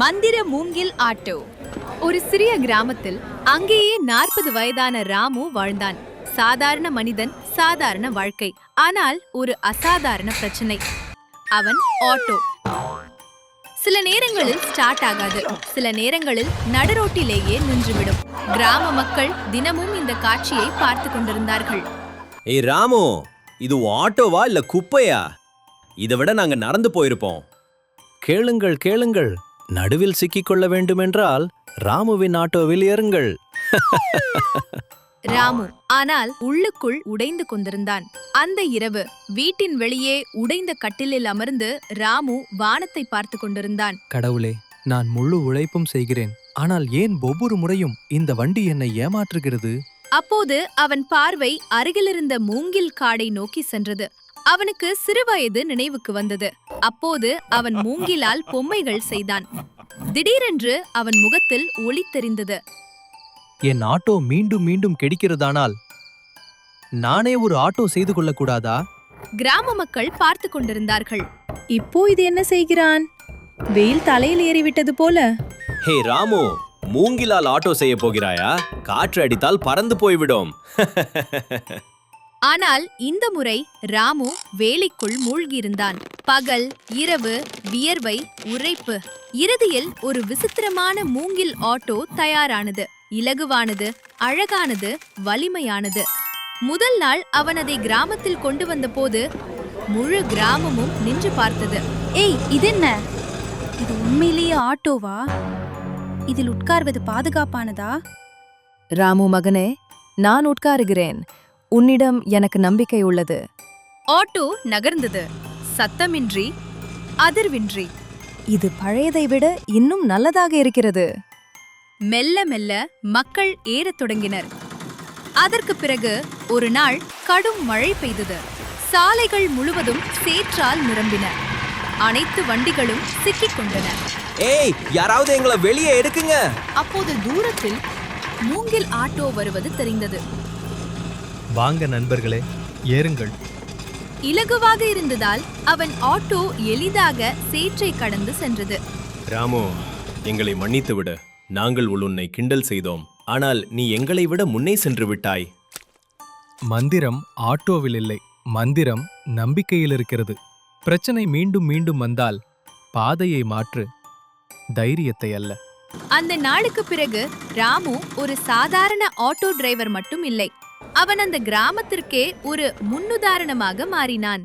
மந்திர மூங்கில் ஆட்டோ. ஒரு சிறிய கிராமத்தில் அங்கேயே 40 வயதான ராமு வாழ்ந்தான். சாதாரண மனிதன், சாதாரண வாழ்க்கை. ஆனால் ஒரு அசாதாரண பிரச்சனை. அவன் ஆட்டோ. சில நேரங்களில் ஸ்டார்ட் ஆகாது, சில நேரங்களில் நடுரோட்டிலேயே நின்றுவிடும். கிராம மக்கள் தினமும் இந்த காட்சியை பார்த்து கொண்டிருந்தார்கள். ஏய் ராமு, இது ஆட்டோவா இல்ல குப்பையா? இதை விட நாங்க நடந்து போயிருப்போம். கேளுங்கள் கேளுங்கள், நடுவில் சிக்கிக்கொள்ள வேண்டுமென்றால் ராமுவின் ஆட்டோவில் ஏறுங்கள். ராமு ஆனால் உள்ளுக்குள் உடைந்து கொண்டிருந்தான். அந்த இரவு வீட்டின் வெளியே உடைந்த கட்டிலில் அமர்ந்து ராமு வானத்தை பார்த்து கொண்டிருந்தான். கடவுளே, நான் முழு உழைப்பும் செய்கிறேன், ஆனால் ஏன் ஒவ்வொரு முறையும் இந்த வண்டி என்னை ஏமாற்றுகிறது? அப்போது அவன் பார்வை அருகிலிருந்த மூங்கில் காடை நோக்கி சென்றது. அவனுக்கு சிறுவயது நினைவுக்கு வந்தது. அப்போது அவன் மூங்கிலால் பொம்மைகள் செய்தான். திடீரென்று அவன் முகத்தில் ஒளி தெரிந்தது. என் ஆட்டோ மீண்டும் மீண்டும் கெடுக்கிறதானால் நானே ஒரு ஆட்டோ செய்து கொள்ளக்கூடாதா? கிராம மக்கள் பார்த்து கொண்டிருந்தார்கள். இப்போ இது என்ன செய்கிறான்? வெயில் தலையில் ஏறிவிட்டது போல. ஹே ராமு, மூங்கிலால் ஆட்டோ செய்ய போகிறாயா? காற்று அடித்தால் பறந்து போய்விடும். ஆனால் இந்த முறை ராமு வேலைக்குள் மூழ்கியிருந்தான். பகல் இரவு, வியர்வை, உரைப்பு. இறுதியில் ஒரு விசித்திரமான மூங்கில் ஆட்டோ தயாரானது. இலகுவானது, அழகானது, வலிமையானது. முதல் நாள் அவன் அதை கிராமத்தில் கொண்டு வந்த போது முழு கிராமமும் நின்று பார்த்தது. ஏய், இதென்ன? இது உண்மையிலேயே ஆட்டோவா? இதில் உட்கார்வது பாதுகாப்பானதா? ராமு மகனே, நான் உட்காருகிறேன். உன்னிடம் எனக்கு நம்பிக்கை உள்ளது. ஆட்டோ நகர்ந்தது, சத்தமின்றி, அதிர்வின்றி. இது பழையதை விட இன்னும் நல்லதாக இருக்கிறது. மெல்ல மெல்ல மக்கள் ஏறத் தொடங்கினர். அதற்கு பிறகு ஒரு நாள் கடும் மழை பெய்தது. சாலைகள் முழுவதும் சேற்றால் நிரம்பின. அனைத்து வண்டிகளும் சிக்கிக் கொண்டன. ஏய், யாராவது எங்களை வெளியே எடுக்குங்க. அப்போது தூரத்தில் மூங்கில் ஆட்டோ வருவது தெரிந்தது. வாங்க நண்பர்களே, ஏறுங்கள். இலகுவாக இருந்ததால் அவன் ஆட்டோ எளிதாக சேற்றை கடந்து சென்றது. ராமு, எங்களை மன்னித்து விடு. நாங்கள் உன்னை கிண்டல் செய்தோம். ஆனால் நீ எங்களை விட முன்னே சென்று விட்டாய். மந்திரம் ஆட்டோவில் இல்லை, மந்திரம் நம்பிக்கையில் இருக்கிறது. பிரச்சனை மீண்டும் மீண்டும் வந்தால் பாதையை மாற்று, தைரியத்தை அல்ல. அந்த நாளுக்கு பிறகு ராமு ஒரு சாதாரண ஆட்டோ டிரைவர் மட்டும் இல்லை, அவன் அந்த கிராமத்திற்கே ஒரு முன்னுதாரணமாக மாறினான்.